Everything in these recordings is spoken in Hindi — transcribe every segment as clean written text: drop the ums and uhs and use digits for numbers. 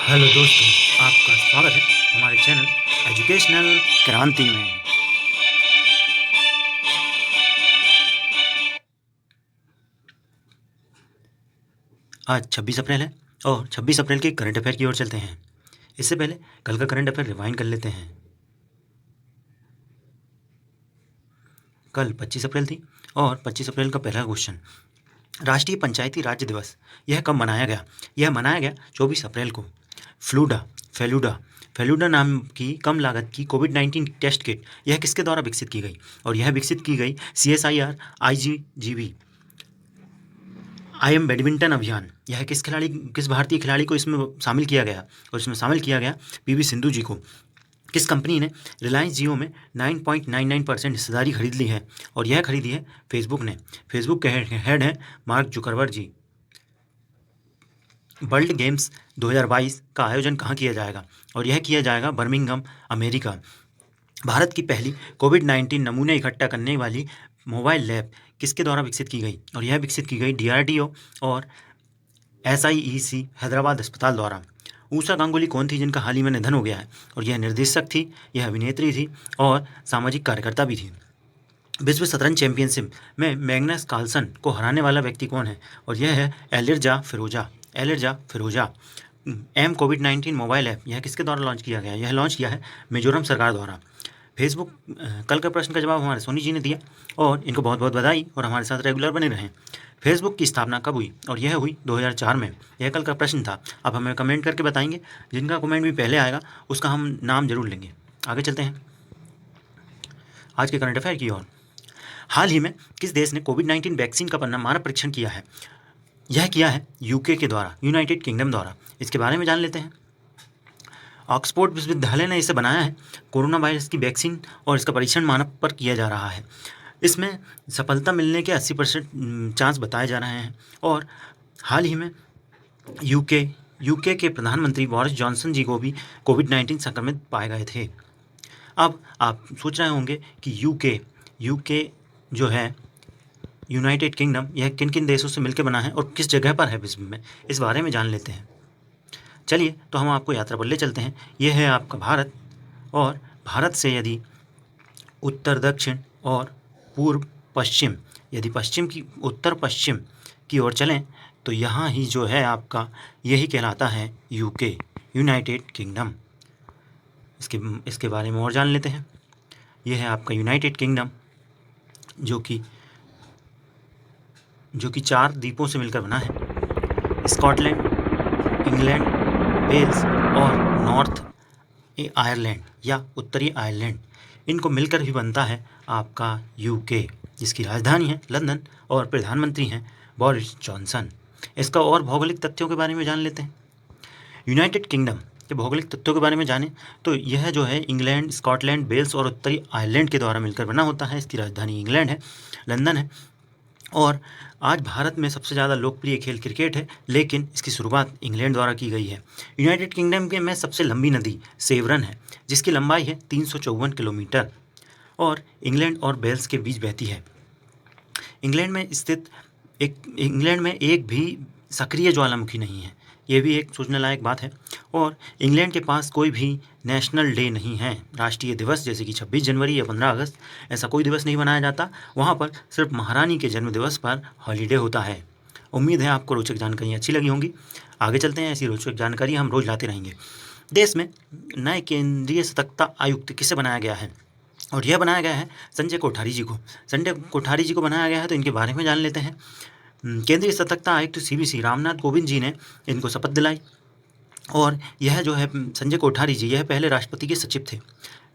हेलो दोस्तों, आपका स्वागत है हमारे चैनल एजुकेशनल क्रांति में। आज 26 अप्रैल है और 26 अप्रैल के करंट अफेयर की ओर चलते हैं। इससे पहले कल का करंट अफेयर रिवाइंड कर लेते हैं। कल 25 अप्रैल थी और 25 अप्रैल का पहला क्वेश्चन, राष्ट्रीय पंचायती राज्य दिवस यह कब मनाया गया? यह मनाया गया 24 अप्रैल को। फेलूडा नाम की कम लागत की कोविड-19 टेस्ट किट यह किसके द्वारा विकसित की गई? और यह विकसित की गई CSIR IGGB IM बैडमिंटन अभियान। यह किस भारतीय खिलाड़ी को इसमें शामिल किया गया? और इसमें शामिल किया गया PV सिंधु जी को। किस कंपनी ने रिलायंस जियो में 9.99% हिस्सेदारी खरीद ली है? और यह खरीदी है फेसबुक ने। फेसबुक के हेड हैं मार्क जुकरबर्ग जी। वर्ल्ड गेम्स 2022 का आयोजन कहाँ किया जाएगा? और यह किया जाएगा बर्मिंघम, अमेरिका। भारत की पहली कोविड-19 नमूने इकट्ठा करने वाली मोबाइल लैब किसके द्वारा विकसित की गई? और यह विकसित की गई DRDO और SIEC हैदराबाद अस्पताल द्वारा। ऊषा गांगुली कौन थी जिनका हाल ही में निधन हो गया है? और यह निर्देशक थी, यह अभिनेत्री थी और सामाजिक कार्यकर्ता भी थी। विश्व शतरंज चैंपियनशिप में मैग्नस कार्लसन को हराने वाला व्यक्ति कौन है? और यह है एलिर्जा फिरोजा। कोविड-19 मोबाइल ऐप यह किसके द्वारा लॉन्च किया गया? यह लॉन्च किया है मिजोरम सरकार द्वारा। फेसबुक कल के प्रश्न का जवाब हमारे सोनी जी ने दिया और इनको बहुत बहुत बधाई और हमारे साथ रेगुलर बने रहें। फेसबुक की स्थापना कब हुई? और यह हुई 2004 में। यह कल का प्रश्न था। आप हमें कमेंट करके बताएंगे, जिनका कमेंट भी पहले आएगा उसका हम नाम जरूर लेंगे। आगे चलते हैं आज के करंट अफेयर की ओर। हाल ही में किस देश ने कोविड-19 वैक्सीन का मानव परीक्षण किया है? यह किया है UK के द्वारा, यूनाइटेड किंगडम द्वारा। इसके बारे में जान लेते हैं। ऑक्सफोर्ड विश्वविद्यालय ने इसे बनाया है। कोरोना वायरस की वैक्सीन और इसका परीक्षण मानव पर किया जा रहा है। इसमें सफलता मिलने के 80% चांस बताए जा रहे हैं। और हाल ही में यूके के प्रधानमंत्री बोरिस जॉनसन जी को भी कोविड-19 संक्रमित पाए गए थे। अब आप सोच रहे होंगे कि यूके जो है यूनाइटेड किंगडम, यह किन किन देशों से मिलकर बना है और किस जगह पर है विश्व में, इस बारे में जान लेते हैं। चलिए तो हम आपको यात्रा पर ले चलते हैं। यह है आपका भारत, और भारत से यदि उत्तर दक्षिण और पूर्व पश्चिम, यदि पश्चिम की उत्तर पश्चिम की ओर चलें तो यहाँ ही जो है आपका यही कहलाता है UK, यूनाइटेड किंगडम। इसके बारे में और जान लेते हैं। यह है आपका यूनाइटेड किंगडम जो कि 4 द्वीपों से मिलकर बना है। स्कॉटलैंड, इंग्लैंड, वेल्स और नॉर्थ आयरलैंड या उत्तरी आयरलैंड, इनको मिलकर भी बनता है आपका UK, जिसकी राजधानी है लंदन और प्रधानमंत्री हैं बोरिस जॉनसन। इसका और भौगोलिक तथ्यों के बारे में जान लेते हैं। यूनाइटेड किंगडम के भौगोलिक तथ्यों के बारे में जानें तो यह जो है इंग्लैंड, स्कॉटलैंड, वेल्स और उत्तरी आयरलैंड के द्वारा मिलकर बना होता है। इसकी राजधानी इंग्लैंड है, लंदन है। और आज भारत में सबसे ज़्यादा लोकप्रिय खेल क्रिकेट है, लेकिन इसकी शुरुआत इंग्लैंड द्वारा की गई है। यूनाइटेड किंगडम के में सबसे लंबी नदी सेवरन है, जिसकी लंबाई है 354 किलोमीटर और इंग्लैंड और वेल्स के बीच बहती है। इंग्लैंड में एक भी सक्रिय ज्वालामुखी नहीं है, ये भी एक सोचने लायक बात है। और इंग्लैंड के पास कोई भी नेशनल डे नहीं है, राष्ट्रीय दिवस, जैसे कि 26 जनवरी या 15 अगस्त, ऐसा कोई दिवस नहीं मनाया जाता। वहाँ पर सिर्फ महारानी के जन्मदिवस पर हॉलीडे होता है। उम्मीद है आपको रोचक जानकारी अच्छी लगी होंगी। आगे चलते हैं, ऐसी रोचक जानकारी हम रोज़ लाते रहेंगे। देश में नए केंद्रीय सतर्कता आयुक्त किसे बनाया गया है? और यह बनाया गया है संजय कोठारी जी को। संजय कोठारी जी को बनाया गया है, तो इनके बारे में जान लेते हैं। केंद्रीय सतर्कता आयुक्त CBC रामनाथ कोविंद जी ने इनको शपथ दिलाई। और यह जो है संजय कोठारी जी, यह पहले राष्ट्रपति के सचिव थे।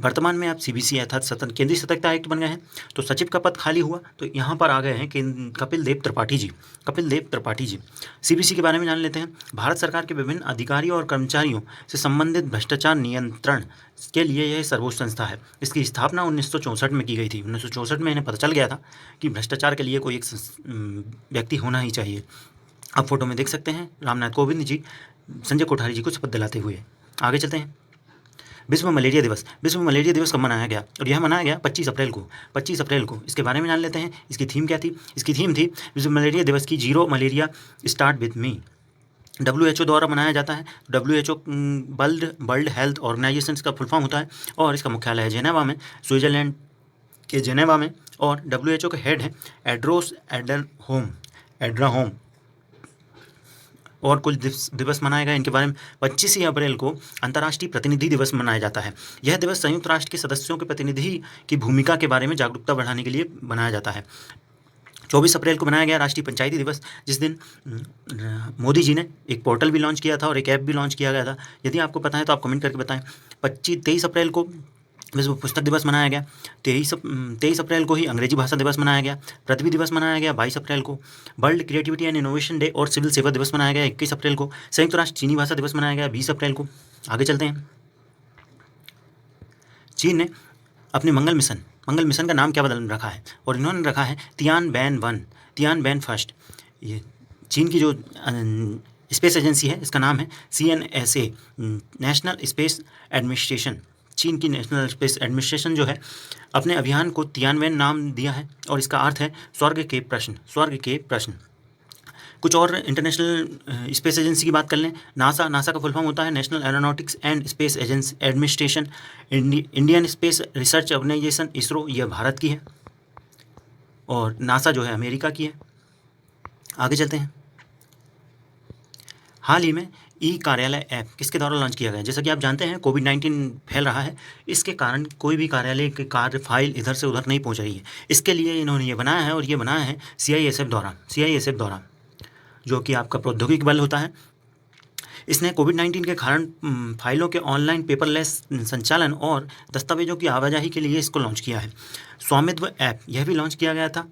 वर्तमान में आप CBC अर्थात केंद्रीय सतर्कता आयुक्त बन गए हैं, तो सचिव का पद खाली हुआ तो यहाँ पर आ गए हैं कपिल देव त्रिपाठी जी। CBC के बारे में जान लेते हैं। भारत सरकार के विभिन्न अधिकारियों और कर्मचारियों से संबंधित भ्रष्टाचार नियंत्रण के लिए यह सर्वोच्च संस्था है। इसकी स्थापना 1964 में की गई थी। 1964 में इन्हें पता चल गया था कि भ्रष्टाचार के लिए कोई एक व्यक्ति होना ही चाहिए। आप फोटो में देख सकते हैं रामनाथ कोविंद जी संजय कोठारी जी को शपथ दिलाते हुए। आगे चलते हैं। विश्व मलेरिया दिवस कब मनाया गया? और यह मनाया गया 25 अप्रैल को। इसके बारे में जान लेते हैं। इसकी थीम क्या थी? इसकी थीम थी विश्व मलेरिया दिवस की zero malaria start with me. WHO द्वारा बनाया जाता है। WHO world world health organization का फुल फॉर्म होता है और इसका मुख्यालय है जेनेवा में, स्विट्जरलैंड के जेनेवा में। और WHO के हेड है एड्रोस एड्राहोम। और कुछ दिवस मनाया गया इनके बारे में। 25 अप्रैल को अंतर्राष्ट्रीय प्रतिनिधि दिवस मनाया जाता है। यह दिवस संयुक्त राष्ट्र के सदस्यों के प्रतिनिधि की भूमिका के बारे में जागरूकता बढ़ाने के लिए बनाया जाता है। 24 अप्रैल को बनाया गया राष्ट्रीय पंचायती दिवस, जिस दिन मोदी जी ने एक पोर्टल भी लॉन्च किया था और एक ऐप भी लॉन्च किया गया था। यदि आपको पता है तो आप कमेंट करके बताएं। 23 अप्रैल को विश्व पुस्तक दिवस मनाया गया। 23 अप्रैल को ही अंग्रेजी भाषा दिवस मनाया गया। पृथ्वी दिवस मनाया गया 22 अप्रैल को। World creativity and innovation day और सिविल सेवा दिवस मनाया गया 21 अप्रैल को। संयुक्त राष्ट्र चीनी भाषा दिवस मनाया गया 20 अप्रैल को। आगे चलते हैं। चीन ने अपने मंगल मिशन का नाम क्या बदल रखा है, और इन्होंने रखा है तियानबेन फर्स्ट। ये चीन की जो स्पेस एजेंसी है इसका नाम है CNSA, नेशनल स्पेस एडमिनिस्ट्रेशन। चीन की नेशनल स्पेस एडमिनिस्ट्रेशन जो है अपने अभियान को तियानबेन नाम दिया है और इसका अर्थ है स्वर्ग के प्रश्न। कुछ और इंटरनेशनल स्पेस एजेंसी की बात कर लें। नासा का फुल फॉर्म होता है national aeronautics and space administration. Indian space research organisation ISRO, यह भारत की है, और नासा जो है अमेरिका की है। आगे चलते हैं। हाल ही में कार्यालय ऐप किसके द्वारा लॉन्च किया गया? जैसा कि आप जानते हैं कोविड-19 फैल रहा है, इसके कारण कोई भी कार्यालय के कार्य फाइल इधर से उधर नहीं पहुंच रही है। इसके लिए इन्होंने ये बनाया है, और ये बनाया है CISF द्वारा, जो कि आपका प्रौद्योगिकी बल होता है। इसने कोविड-19 के कारण फाइलों के ऑनलाइन पेपरलेस संचालन और दस्तावेजों की आवाजाही के लिए इसको लॉन्च किया है। स्वामित्व ऐप यह भी लॉन्च किया गया था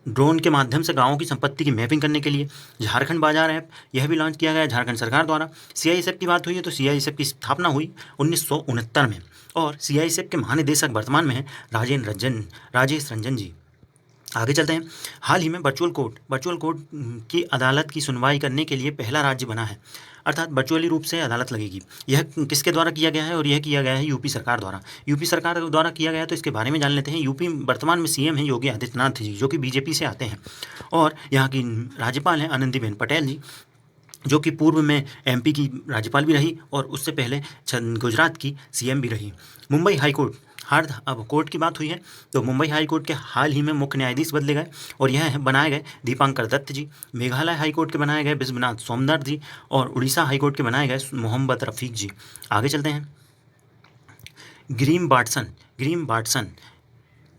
ड्रोन के माध्यम से गाँवों की संपत्ति की मैपिंग करने के लिए। झारखंड बाजार ऐप यह भी लॉन्च किया गया झारखंड सरकार द्वारा। CISF की बात हुई है तो CISF की स्थापना हुई 1969 में, और CISF के महानिदेशक वर्तमान में हैं राजेश रंजन जी। आगे चलते हैं। हाल ही में वर्चुअल कोर्ट की अदालत की सुनवाई करने के लिए पहला राज्य बना है, अर्थात वर्चुअली रूप से अदालत लगेगी। यह किसके द्वारा किया गया है? और यह किया गया है यूपी सरकार द्वारा किया गया है। तो इसके बारे में जान लेते हैं। यूपी वर्तमान में CM हैं योगी आदित्यनाथ जी, जो कि BJP से आते हैं, और यहाँ की राज्यपाल हैं आनंदीबेन पटेल जी, जो कि पूर्व में MP की राज्यपाल भी रही और उससे पहले गुजरात की CM भी रही। मुंबई हाई कोर्ट, अब कोर्ट की बात हुई है तो मुंबई हाई कोर्ट के हाल ही में मुख्य न्यायाधीश बदले गए, और यह बनाए गए दीपांकर दत्त जी। मेघालय हाई कोर्ट के बनाए गए विश्वनाथ सोमदर जी, और उड़ीसा हाई कोर्ट के बनाए गए मोहम्मद रफ़ीक जी। आगे चलते हैं। ग्रीम बाटसन,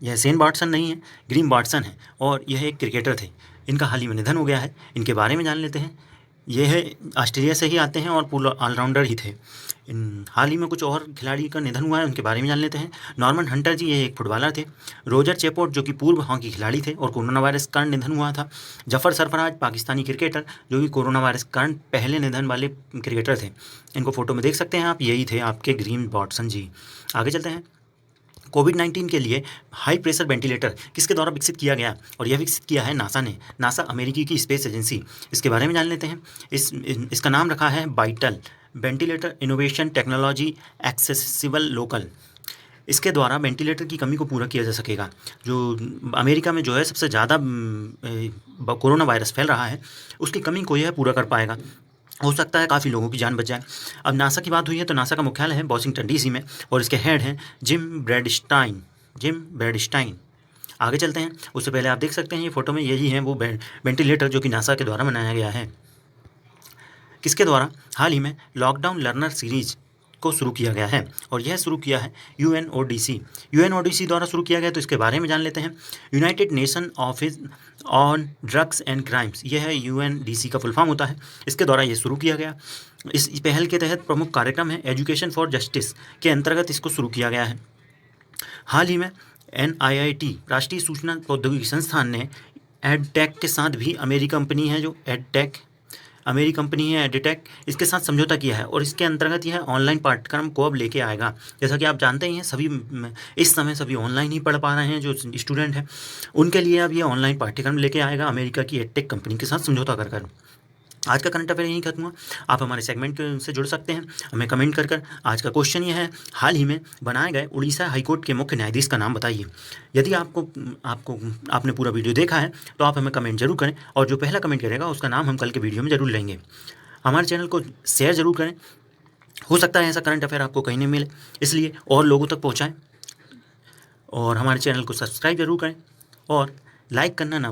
यह सेन बाटसन नहीं है, ग्रीम बाटसन है, और यह एक क्रिकेटर थे। इनका हाल ही में निधन हो गया है। इनके बारे में जान लेते हैं। यह ऑस्ट्रेलिया से ही आते हैं और पूरा ऑलराउंडर ही थे। हाल ही में कुछ और खिलाड़ी का निधन हुआ है, उनके बारे में जान लेते हैं। नॉर्मन हंटर जी, ये एक फुटबॉलर थे। रोजर चेपोर्ट, जो कि पूर्व हॉकी खिलाड़ी थे और कोरोना वायरस के कारण निधन हुआ था। जफर सरफराज, पाकिस्तानी क्रिकेटर, जो कि कोरोना वायरस के कारण पहले निधन वाले क्रिकेटर थे। इनको फोटो में देख सकते हैं आप, यही थे आपके ग्रीम बाटसन जी। आगे चलते हैं। कोविड-19 के लिए हाई प्रेशर वेंटिलेटर किसके द्वारा विकसित किया गया? और यह विकसित किया है नासा ने, नासा अमेरिकी की स्पेस एजेंसी। इसके बारे में जान लेते हैं। इसका नाम रखा है vital ventilator innovation technology accessible local. इसके द्वारा वेंटिलेटर की कमी को पूरा किया जा सकेगा। जो अमेरिका में जो है सबसे ज़्यादा कोरोना वायरस फैल रहा है, उसकी कमी को यह पूरा कर पाएगा। हो सकता है काफ़ी लोगों की जान बच जाए। अब नासा की बात हुई है तो नासा का मुख्यालय है वॉशिंगटन DC में, और इसके हेड हैं जिम ब्रैडस्टाइन। आगे चलते हैं। उससे पहले आप देख सकते हैं ये फोटो में, यही है वो वेंटिलेटर जो कि नासा के द्वारा बनाया गया है। किसके द्वारा? हाल ही में लॉकडाउन लर्नर सीरीज को शुरू किया गया है, और यह शुरू किया है UNODC द्वारा शुरू किया गया। तो इसके बारे में जान लेते हैं। United nation office on drugs and crimes, यह है UNDC का फुल फॉर्म होता है। इसके द्वारा ये शुरू किया गया। इस पहल के तहत प्रमुख कार्यक्रम है एजुकेशन फॉर जस्टिस के अंतर्गत इसको शुरू किया गया है। हाल ही में NIIT राष्ट्रीय सूचना प्रौद्योगिकी संस्थान ने एडटेक के साथ भी अमेरिकी कंपनी है एडिटेक, इसके साथ समझौता किया है, और इसके अंतर्गत यह ऑनलाइन पाठ्यक्रम को अब लेके आएगा। जैसा कि आप जानते ही हैं, इस समय सभी ऑनलाइन ही पढ़ पा रहे हैं। जो स्टूडेंट हैं उनके लिए अब ये ऑनलाइन पाठ्यक्रम लेके आएगा अमेरिका की एडटेक कंपनी के साथ समझौता कर। आज का करंट अफेयर यहीं खत्म हुआ। आप हमारे सेगमेंट से जुड़ सकते हैं, हमें कमेंट कर। आज का क्वेश्चन ये है, हाल ही में बनाए गए उड़ीसा हाईकोर्ट के मुख्य न्यायाधीश का नाम बताइए। यदि आपने पूरा वीडियो देखा है तो आप हमें कमेंट जरूर करें, और जो पहला कमेंट करेगा उसका नाम हम कल के वीडियो में ज़रूर लेंगे। हमारे चैनल को शेयर ज़रूर करें, हो सकता है ऐसा करंट अफेयर आपको कहीं नहीं मिले, इसलिए और लोगों तक पहुँचाएँ। और हमारे चैनल को सब्सक्राइब ज़रूर करें और लाइक करना ना